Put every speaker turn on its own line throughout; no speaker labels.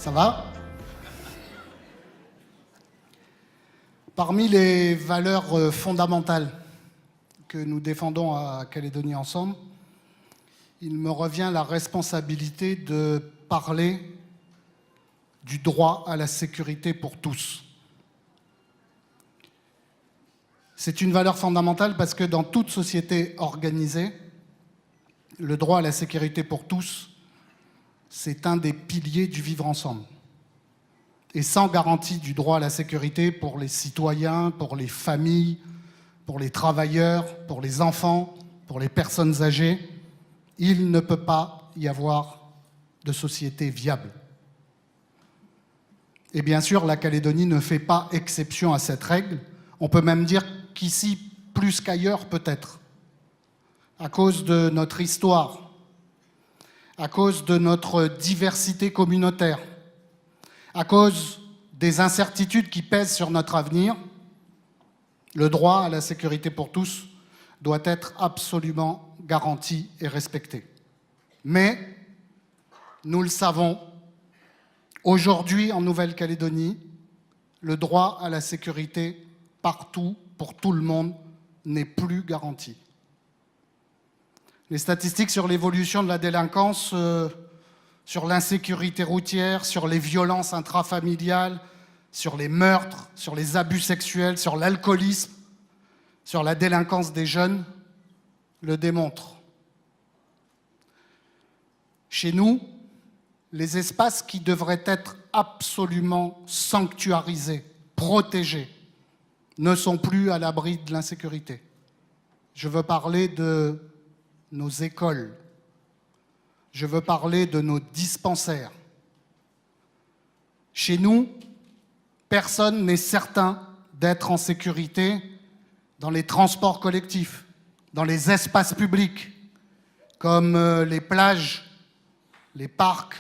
Ça va? Parmi les valeurs fondamentales que nous défendons à Calédonie Ensemble, il me revient la responsabilité de parler du droit à la sécurité pour tous. C'est une valeur fondamentale parce que dans toute société organisée, le droit à la sécurité pour tous, c'est un des piliers du vivre ensemble. Et sans garantie du droit à la sécurité pour les citoyens, pour les familles, pour les travailleurs, pour les enfants, pour les personnes âgées, il ne peut pas y avoir de société viable. Et bien sûr, la Calédonie ne fait pas exception à cette règle. On peut même dire qu'ici, plus qu'ailleurs peut-être, à cause de notre histoire, à cause de notre diversité communautaire, à cause des incertitudes qui pèsent sur notre avenir, le droit à la sécurité pour tous doit être absolument garanti et respecté. Mais, nous le savons, aujourd'hui en Nouvelle-Calédonie, le droit à la sécurité partout, pour tout le monde, n'est plus garanti. Les statistiques sur l'évolution de la délinquance, sur l'insécurité routière, sur les violences intrafamiliales, sur les meurtres, sur les abus sexuels, sur l'alcoolisme, sur la délinquance des jeunes, le démontrent. Chez nous, les espaces qui devraient être absolument sanctuarisés, protégés, ne sont plus à l'abri de l'insécurité. Je veux parler de nos écoles, je veux parler de nos dispensaires. Chez nous, personne n'est certain d'être en sécurité dans les transports collectifs, dans les espaces publics, comme les plages, les parcs,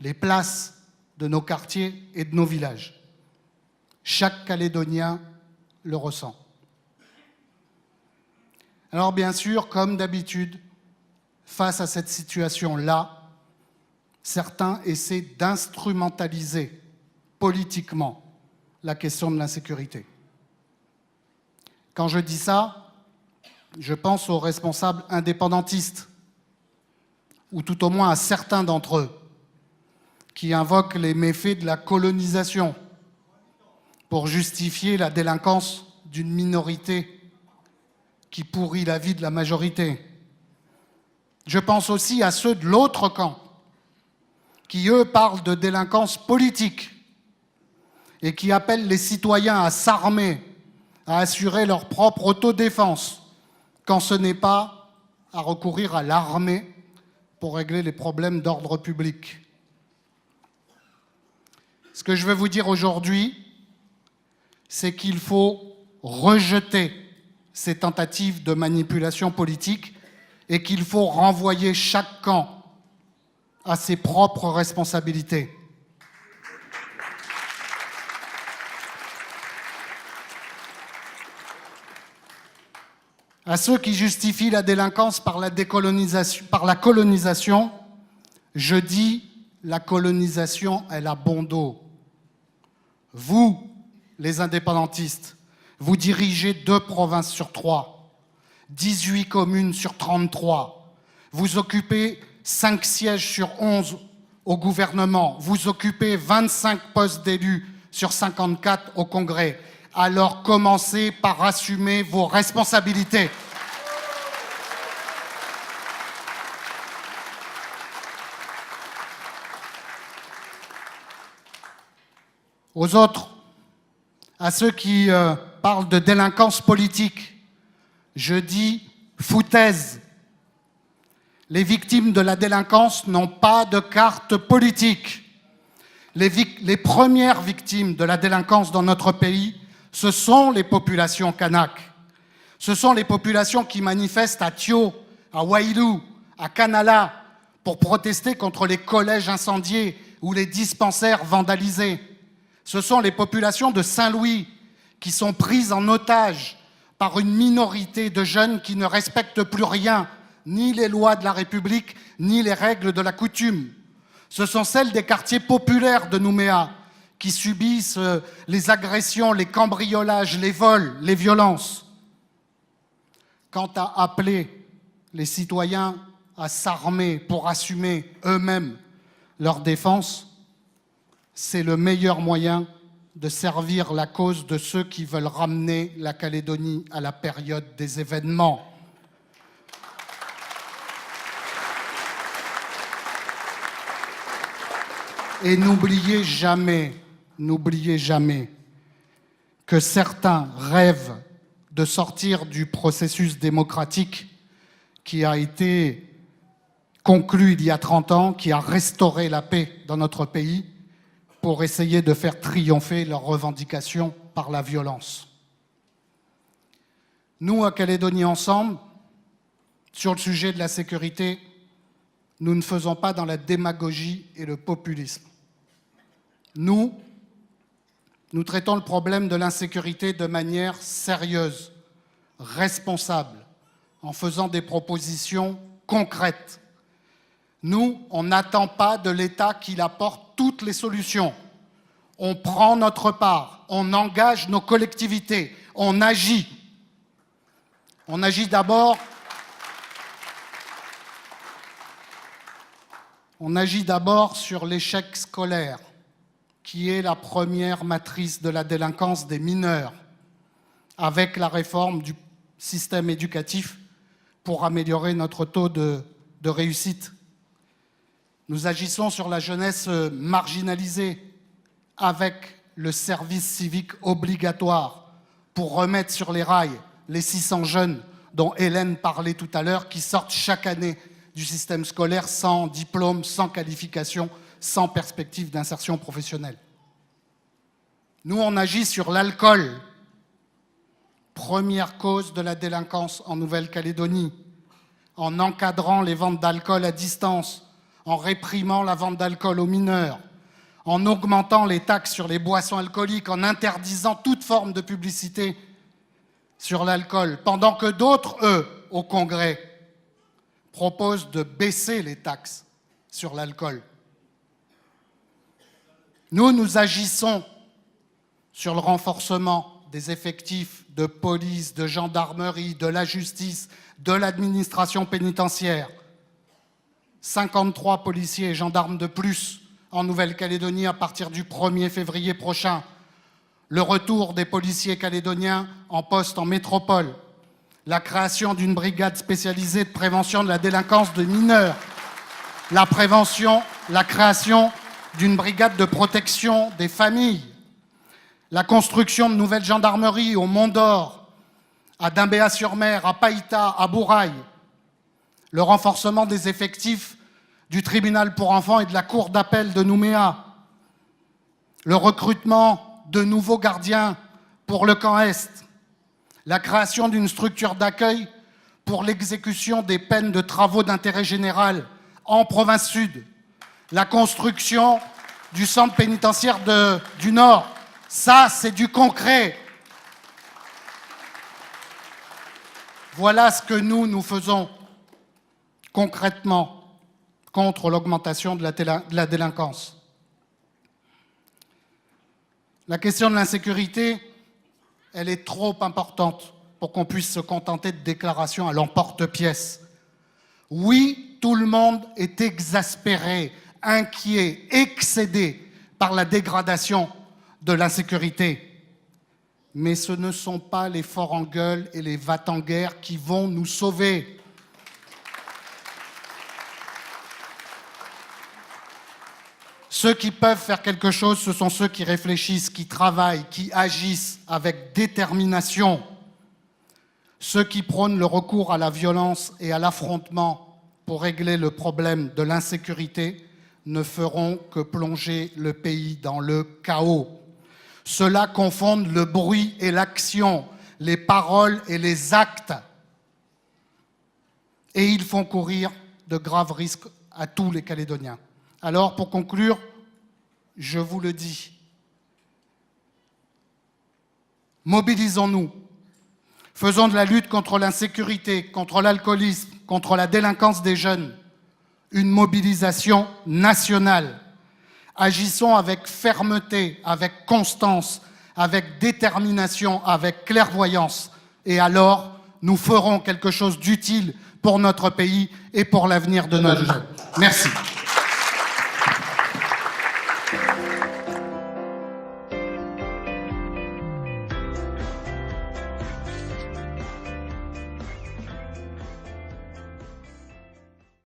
les places de nos quartiers et de nos villages. Chaque Calédonien le ressent. Alors bien sûr, comme d'habitude, face à cette situation-là, certains essaient d'instrumentaliser politiquement la question de l'insécurité. Quand je dis ça, je pense aux responsables indépendantistes, ou tout au moins à certains d'entre eux, qui invoquent les méfaits de la colonisation pour justifier la délinquance d'une minorité qui pourrit la vie de la majorité. Je pense aussi à ceux de l'autre camp, qui, eux, parlent de délinquance politique et qui appellent les citoyens à s'armer, à assurer leur propre autodéfense, quand ce n'est pas à recourir à l'armée pour régler les problèmes d'ordre public. Ce que je veux vous dire aujourd'hui, c'est qu'il faut rejeter ces tentatives de manipulation politique et qu'il faut renvoyer chaque camp à ses propres responsabilités. À ceux qui justifient la délinquance par la colonisation, je dis la colonisation, elle a bon dos. Vous, les indépendantistes, vous dirigez 2 provinces sur 3, 18 communes sur 33. Vous occupez 5 sièges sur 11 au gouvernement. Vous occupez 25 postes d'élus sur 54 au Congrès. Alors commencez par assumer vos responsabilités. Aux autres, à ceux qui parlent de délinquance politique, je dis foutaise. Les victimes de la délinquance n'ont pas de carte politique. Les premières victimes de la délinquance dans notre pays, ce sont les populations kanaks. Ce sont les populations qui manifestent à Thio, à Wailou, à Kanala, pour protester contre les collèges incendiés ou les dispensaires vandalisés. Ce sont les populations de Saint-Louis qui sont prises en otage par une minorité de jeunes qui ne respectent plus rien, ni les lois de la République, ni les règles de la coutume. Ce sont celles des quartiers populaires de Nouméa qui subissent les agressions, les cambriolages, les vols, les violences. Quant à appeler les citoyens à s'armer pour assumer eux-mêmes leur défense, c'est le meilleur moyen de servir la cause de ceux qui veulent ramener la Calédonie à la période des événements. Et n'oubliez jamais que certains rêvent de sortir du processus démocratique qui a été conclu il y a 30 ans, qui a restauré la paix dans notre pays, pour essayer de faire triompher leurs revendications par la violence. Nous, à Calédonie Ensemble, sur le sujet de la sécurité, nous ne faisons pas dans la démagogie et le populisme. Nous traitons le problème de l'insécurité de manière sérieuse, responsable, en faisant des propositions concrètes. Nous, on n'attend pas de l'État qu'il apporte toutes les solutions. On prend notre part, on engage nos collectivités, on agit. On agit d'abord sur l'échec scolaire, qui est la première matrice de la délinquance des mineurs, avec la réforme du système éducatif pour améliorer notre taux de réussite. Nous agissons sur la jeunesse marginalisée avec le service civique obligatoire pour remettre sur les rails les 600 jeunes dont Hélène parlait tout à l'heure, qui sortent chaque année du système scolaire sans diplôme, sans qualification, sans perspective d'insertion professionnelle. Nous, on agit sur l'alcool, première cause de la délinquance en Nouvelle-Calédonie, en encadrant les ventes d'alcool à distance, en réprimant la vente d'alcool aux mineurs, en augmentant les taxes sur les boissons alcooliques, en interdisant toute forme de publicité sur l'alcool, pendant que d'autres, eux, au Congrès, proposent de baisser les taxes sur l'alcool. Nous agissons sur le renforcement des effectifs de police, de gendarmerie, de la justice, de l'administration pénitentiaire. 53 policiers et gendarmes de plus en Nouvelle-Calédonie à partir du 1er février prochain. Le retour des policiers calédoniens en poste en métropole. La création d'une brigade spécialisée de prévention de la délinquance de mineurs. La création d'une brigade de protection des familles. La construction de nouvelles gendarmeries au Mont-d'Or, à Dimbéa-sur-Mer, à Païta, à Bourail. Le renforcement des effectifs du tribunal pour enfants et de la cour d'appel de Nouméa, le recrutement de nouveaux gardiens pour le camp Est, la création d'une structure d'accueil pour l'exécution des peines de travaux d'intérêt général en province sud, la construction du centre pénitentiaire du Nord. Ça, c'est du concret. Voilà ce que nous faisons concrètement contre l'augmentation de la délinquance. La question de l'insécurité, elle est trop importante pour qu'on puisse se contenter de déclarations à l'emporte-pièce. Oui, tout le monde est exaspéré, inquiet, excédé par la dégradation de l'insécurité. Mais ce ne sont pas les forts en gueule et les va-t-en-guerre qui vont nous sauver. Ceux qui peuvent faire quelque chose, ce sont ceux qui réfléchissent, qui travaillent, qui agissent avec détermination. Ceux qui prônent le recours à la violence et à l'affrontement pour régler le problème de l'insécurité ne feront que plonger le pays dans le chaos. Ceux-là confondent le bruit et l'action, les paroles et les actes. Et ils font courir de graves risques à tous les Calédoniens. Alors, pour conclure, je vous le dis, mobilisons-nous, faisons de la lutte contre l'insécurité, contre l'alcoolisme, contre la délinquance des jeunes, une mobilisation nationale. Agissons avec fermeté, avec constance, avec détermination, avec clairvoyance. Et alors, nous ferons quelque chose d'utile pour notre pays et pour l'avenir de nos jeunes. Merci.